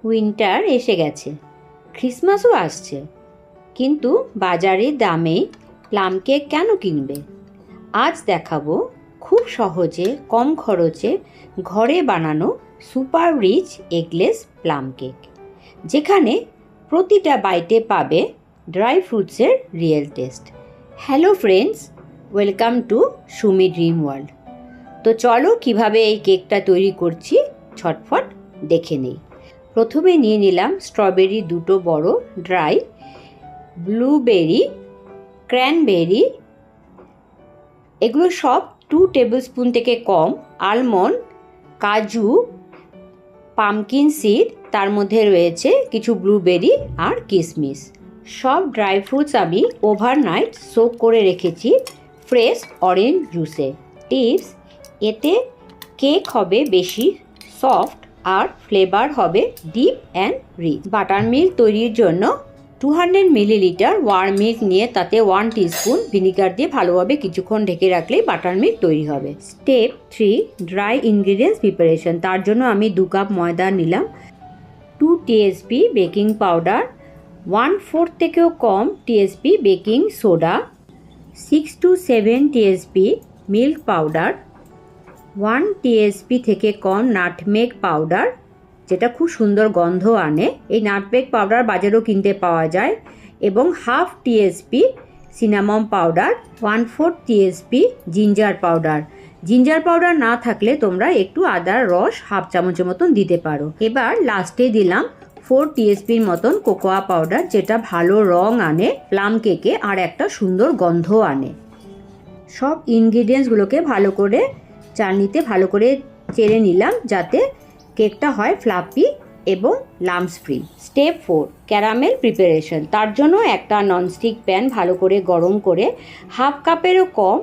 Winter এসে গেছে, ক্রিসমাসও আসছে, কিন্তু বাজারের দামে প্লাম কেক কেন কিনবে? আজ দেখাবো খুব সহজে কম খরচে ঘরে বানানো super rich eggless plum cake, যেখানে প্রতিটা বাইটে পাবে ড্রাই ফ্রুটসের real taste. Hello friends, welcome to Sumi dream world. তো চলো কিভাবে এই কেকটা তৈরি করছি ছটফট দেখে নেই। প্রথমে নিয়ে নিলাম স্ট্রবেরি দুটো বড়, ড্রাই ব্লুবেরি, ক্র্যানবেরি, এগুলো সব 2 টেবিল স্পুন থেকে কম, আলমন্ড, কাজু, পামকিন সিড, তার মধ্যে রয়েছে কিছু ব্লুবেরি আর কিশমিশ। সব ড্রাই ফ্রুটস আমি ওভারনাইট সোক করে রেখেছি ফ্রেশ অরেঞ্জ জুসে। টিপস, এতে কেক হবে বেশি সফট আর ফ্লেভার হবে deep and rich. Buttermilk তৈরির জন্য 200 মিলিলিটার ওয়ার্ম মিল্ক নিয়ে তাতে 1 টিস্পুন ভিনিগার দিয়ে ভালোভাবে কিছুক্ষণ ঢেকে রাখলেই বাটার মিল্ক তৈরি হবে। Step 3, dry ingredients preparation. তার জন্য আমি 2 কাপ ময়দা নিলাম, 2 টিএসপি বেকিং পাউডার, 1/4 থেকেও কম TSP baking soda, 6 to 7 TSP milk powder, 1 TSP থেকে কম নাটমেগ পাউডার, যেটা খুব সুন্দর গন্ধ আনে। এই নাটমেগ পাউডার বাজারেও কিনতে পাওয়া যায়, এবং 1/2 TSP cinnamon powder, 1/4 TSP ginger powder. Ginger powder না থাকলে তোমরা একটু আদার রস 1/2 চামচের মতন দিতে পারো। এবার লাস্টে দিলাম 4 টিএসপির মতন কোকোয়া পাউডার, যেটা ভালো রং আনে প্লাম কেকে আর একটা সুন্দর গন্ধ আনে। সব ইনগ্রিডিয়েন্টসগুলোকে ভালো করে চালনিতে ভালো করে চেড়ে নিলাম, যাতে কেকটা হয় ফ্লাফি এবং lumps free. Step 4, caramel preparation. তার জন্য একটা ননস্টিক প্যান ভালো করে গরম করে 1/2 কাপেরও কম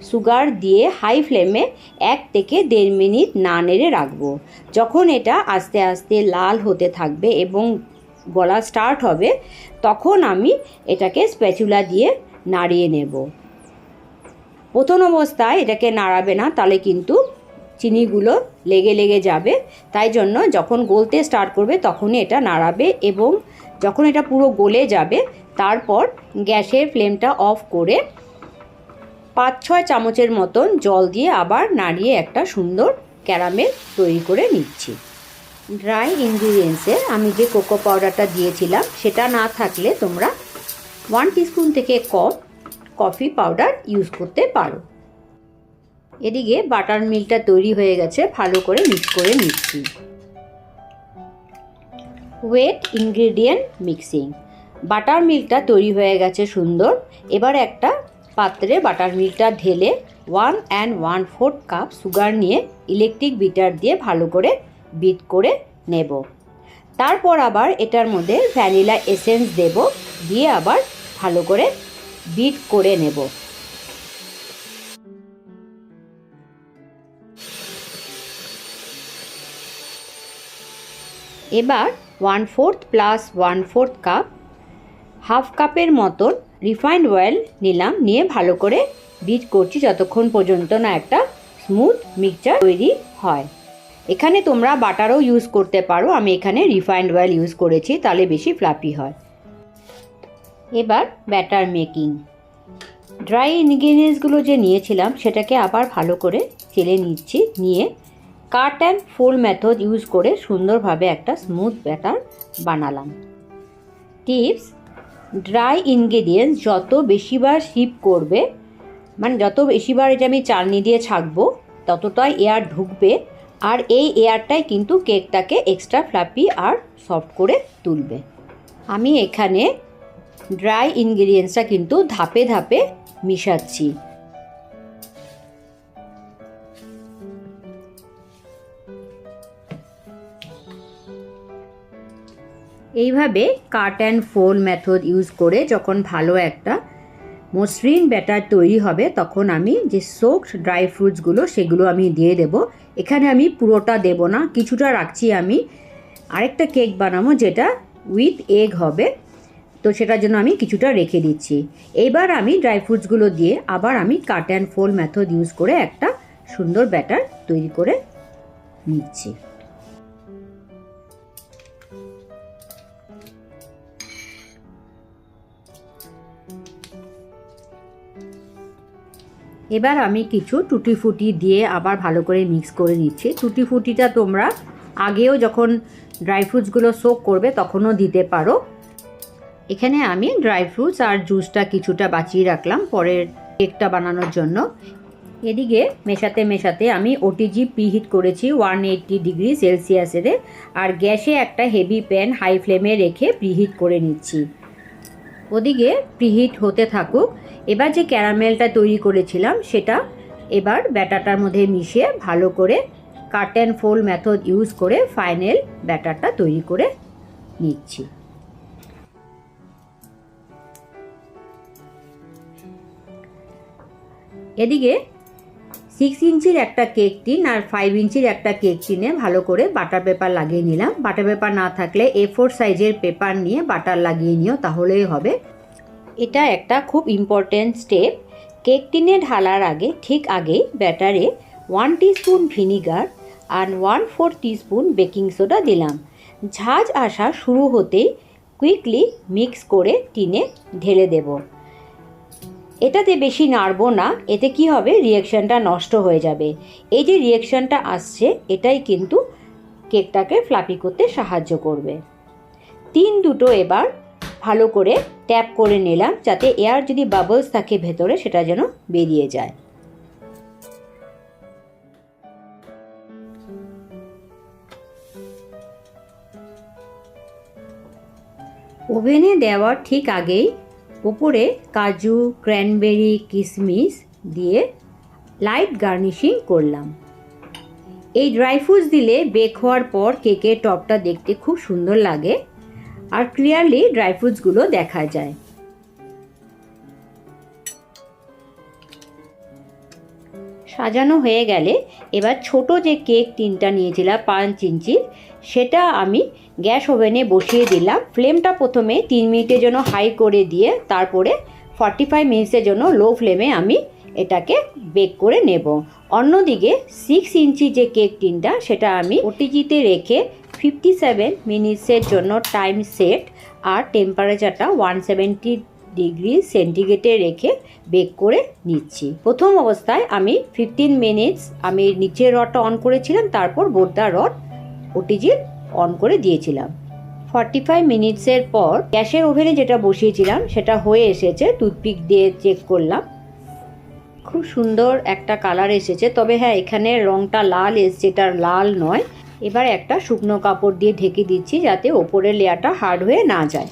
সুগার দিয়ে হাই ফ্লেমে 1 থেকে 1.5 মিনিট না নেড়ে রাখবো। যখন এটা আস্তে আস্তে লাল হতে থাকবে এবং গলা স্টার্ট হবে, তখন আমি এটাকে স্প্যাচুলা দিয়ে নাড়িয়ে নেব। প্রথম অবস্থায় এটাকে নাড়াবে না, তাহলে কিন্তু চিনিগুলো লেগে লেগে যাবে। তাই জন্য যখন গলতে স্টার্ট করবে তখনই এটা নাড়াবে, এবং যখন এটা পুরো গলে যাবে তারপর গ্যাসের ফ্লেমটা অফ করে 5-6 চামচের মতন জল দিয়ে আবার নাড়িয়ে একটা সুন্দর ক্যারামেল তৈরি করে নিচ্ছি। ড্রাই ইনগ্রিডিয়েন্টসে আমি যে কোকো পাউডারটা দিয়েছিলাম সেটা না থাকলে তোমরা 1 টিস্পুন থেকে কম কফি পাউডার ইউজ করতে পারো। এদিকে বাটার মিল্কটা তৈরি হয়ে গেছে, ভালো করে মিক্স করে নিচ্ছি। Wet ingredient mixing. বাটার মিল্কটা তৈরি হয়ে গেছে সুন্দর। এবার একটা পাত্রে বাটার মিল্কটা ঢেলে 1 and 1/4 কাপ সুগার নিয়ে ইলেকট্রিক বিটার দিয়ে ভালো করে বিট করে নেব। তারপর আবার এটার মধ্যে ভ্যানিলা এসেন্স দেব, দিয়ে আবার ভালো করে বিট করে নেব। এবার 1/4 প্লাস 1/4 কাপ 1/2 কাপের মতন রিফাইন্ড অয়েল নিলাম, নিয়ে ভালো করে বিট করছি যতক্ষণ পর্যন্ত না একটা স্মুথ মিক্সচার তৈরি হয়। এখানে তোমরা বাটারও ইউজ করতে পারো, আমি এখানে রিফাইন্ড অয়েল ইউজ করেছি, তাহলে বেশি ফ্লাফি হয়। এবার ব্যাটার মেকিং। ড্রাই ইনগ্রিডিয়েন্টসগুলো যে নিয়েছিলাম সেটাকে আবার ভালো করে চেলে নিচ্ছি, নিয়ে cut and fold method use করে সুন্দরভাবে একটা স্মুথ ব্যাটার বানালাম। টিপস, ড্রাই ইনগ্রিডিয়েন্টস যত বেশিবার শিপ করবে, মানে যত বেশিবার এটা আমি চালনি দিয়ে ছাঁকবো, ততটাই এয়ার ঢুকবে, আর এই এয়ারটাই কিন্তু কেকটাকে এক্সট্রা ফ্লাফি আর সফট করে তুলবে। আমি এখানে ড্রাই ইনগ্রিডিয়েন্টসটা কিন্তু ধাপে ধাপে মিশাচ্ছি। এইভাবে cut and fold method use করে যখন ভালো একটা মসৃণ ব্যাটার তৈরি হবে, তখন আমি যে সোকড ড্রাই ফ্রুটসগুলো সেগুলো আমি দিয়ে দেব। এখানে আমি পুরোটা দেব না, কিছুটা রাখছি আমি আরেকটা কেক বানাবো যেটা উইথ এগ হবে, তো সেটার জন্য আমি কিছুটা রেখে দিচ্ছি। এইবার আমি ড্রাই ফ্রুটসগুলো দিয়ে আবার আমি cut and fold method use করে একটা সুন্দর ব্যাটার তৈরি করে নিচ্ছি। এবার আমি কিছু টুটি ফুটি দিয়ে আবার ভালো করে মিক্স করে নিচ্ছি। টুটি ফুটিটা তোমরা আগেও যখন ড্রাই ফ্রুটসগুলো সোক করবে তখনও দিতে পারো। এখানে আমি ড্রাই ফ্রুটস আর জুসটা কিছুটা বাঁচিয়ে রাখলাম পরের কেকটা বানানোর জন্য। এদিকে মেশাতে মেশাতে আমি ওটিজি প্রিহিট করেছি 180 ডিগ্রি সেলসিয়াসের, আর গ্যাসে একটা হেভি প্যান হাই ফ্লেমে রেখে প্রিহিট করে নিচ্ছি। ওদিকে প্রিহিট হতে থাকুক। এবার যে ক্যারামেলটা তৈরি করেছিলাম সেটা এবার ব্যাটারটার মধ্যে মিশিয়ে ভালো করে cut and fold method use করে ফাইনাল ব্যাটারটা তৈরি করে নিচ্ছি। এদিকে 6 ইঞ্চির একটা কেক টিন আর 5 ইঞ্চির একটা কেক টিনে ভালো করে বাটার পেপার লাগিয়ে নিলাম। বাটার পেপার না থাকলে A4 সাইজের পেপার নিয়ে বাটার লাগিয়ে নিও, তাহলেই হবে। এটা একটা খুব ইম্পর্টেন্ট স্টেপ। কেক টিনে ঢালার আগে ঠিক আগেই ব্যাটারে 1 টিস্পুন ভিনিগার আর 1/4 টিস্পুন বেকিং সোডা দিলাম। ঝাঁজ আসা শুরু হতেই কুইকলি মিক্স করে টিনে ঢেলে দেব। এটাতে বেশি নাড়বো না, এতে কি হবে রিঅ্যাকশানটা নষ্ট হয়ে যাবে। এই যে রিঅ্যাকশানটা আসছে এটাই কিন্তু কেকটাকে ফ্লাফি করতে সাহায্য করবে। দুটো এবার ভালো করে ট্যাপ করে নিলাম যাতে এয়ার যদি বাবলস থাকে ভেতরে সেটা যেন বেরিয়ে যায়। ওভেনে দেওয়ার ঠিক আগেই উপরে কাজু, ক্র্যানবেরি, কিশমিশ দিয়ে লাইট গার্নিশিং করলাম। এই ড্রাই ফ্রুটস দিলে বেক হওয়ার পর কেকের টপটা দেখতে খুব সুন্দর লাগে আর ক্লিয়ারলি ড্রাই ফ্রুটসগুলো দেখা যায়। সাজানো হয়ে গেলে এবার ছোট যে কেক টিনটা নিয়েছিলাম 5 ইঞ্চির, সেটা আমি গ্যাস ওভেনে বসিয়ে দিলাম। ফ্লেমটা প্রথমে 3 মিনিটের জন্য হাই করে দিয়ে তারপরে 45 মিনিটসের জন্য লো ফ্লেমে আমি এটাকে বেক করে নেব। অন্যদিকে 6 ইঞ্চি যে কেক টিনটা সেটা আমি ওটিজিতে রেখে 57 মিনিটসের জন্য টাইম সেট আর টেম্পারেচারটা 170 ডিগ্রি সেন্টিগ্রেডে রেখে বেক করে নিচ্ছি। প্রথম অবস্থায় আমি 15 মিনিটস আমি নিচের রডটা অন করেছিলাম, তারপর বোর্ডটা রড ওটিজির অন করে দিয়েছিলাম। 45 মিনিটসের পর গ্যাসের ওভেনে যেটা বসিয়েছিলাম সেটা হয়ে এসেছে। টুথপিক দিয়ে চেক করলাম, খুব সুন্দর একটা কালার এসেছে। তবে হ্যাঁ, এখানে রঙটা লাল এসছে, এটা লাল নয়। এবার একটা শুকনো কাপড় দিয়ে ঢেকে দিচ্ছি যাতে ওপরের লেয়ারটা হার্ড হয়ে না যায়।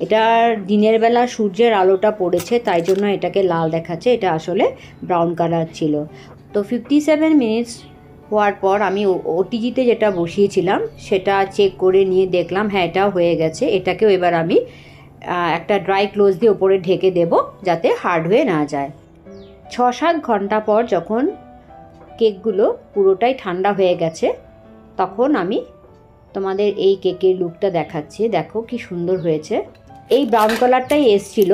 এটা দিনের বেলা সূর্যের আলোটা পড়েছে তাই জন্য এটাকে লাল দেখাচ্ছে, এটা আসলে ব্রাউন কালার ছিল। তো 57 মিনিটস হওয়ার পর আমি ওটিজিতে যেটা বসিয়েছিলাম সেটা চেক করে নিয়ে দেখলাম হ্যাঁ এটাও হয়ে গেছে। এটাকেও এবার আমি একটা ড্রাই ক্লোথ দিয়ে ওপরে ঢেকে দেব যাতে হার্ড হয়ে না যায়। 6-7 ঘন্টা পর যখন কেকগুলো পুরোটাই ঠান্ডা হয়ে গেছে তখন আমি তোমাদের এই কেকের লুকটা দেখাচ্ছি। দেখো কি সুন্দর হয়েছে, এই ব্রাউন কালারটাই এসছিল।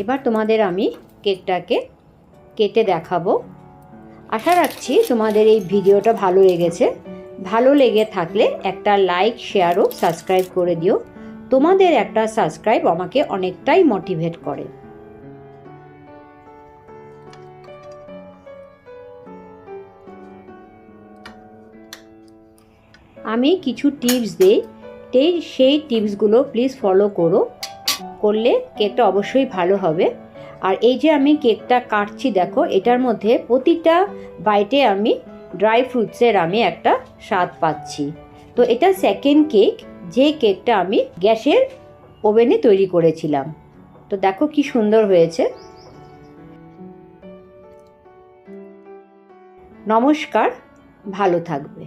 এবার তোমাদের আমি কেকটাকে কেটে দেখাবো। আশা রাখছি তোমাদের এই ভিডিওটা ভালো লেগেছে। ভালো লেগে থাকলে একটা লাইক, শেয়ার ও সাবস্ক্রাইব করে দিও। তোমাদের একটা সাবস্ক্রাইব আমাকে অনেকটাই মোটিভেট করে। আমি কিছু টিপস দিই, সেই টিপসগুলো প্লিজ ফলো করলে কেকটা অবশ্যই ভালো হবে। আর এই যে আমি কেকটা কাটছি দেখো, এটার মধ্যে প্রতিটা বাইটে আমি ড্রাই ফ্রুটসের আমি একটা স্বাদ পাচ্ছি। তো এটা সেকেন্ড কেক, যে কেকটা আমি গ্যাসের ওভেনে তৈরি করেছিলাম। তো দেখো কি সুন্দর হয়েছে। নমস্কার, ভালো থাকবে।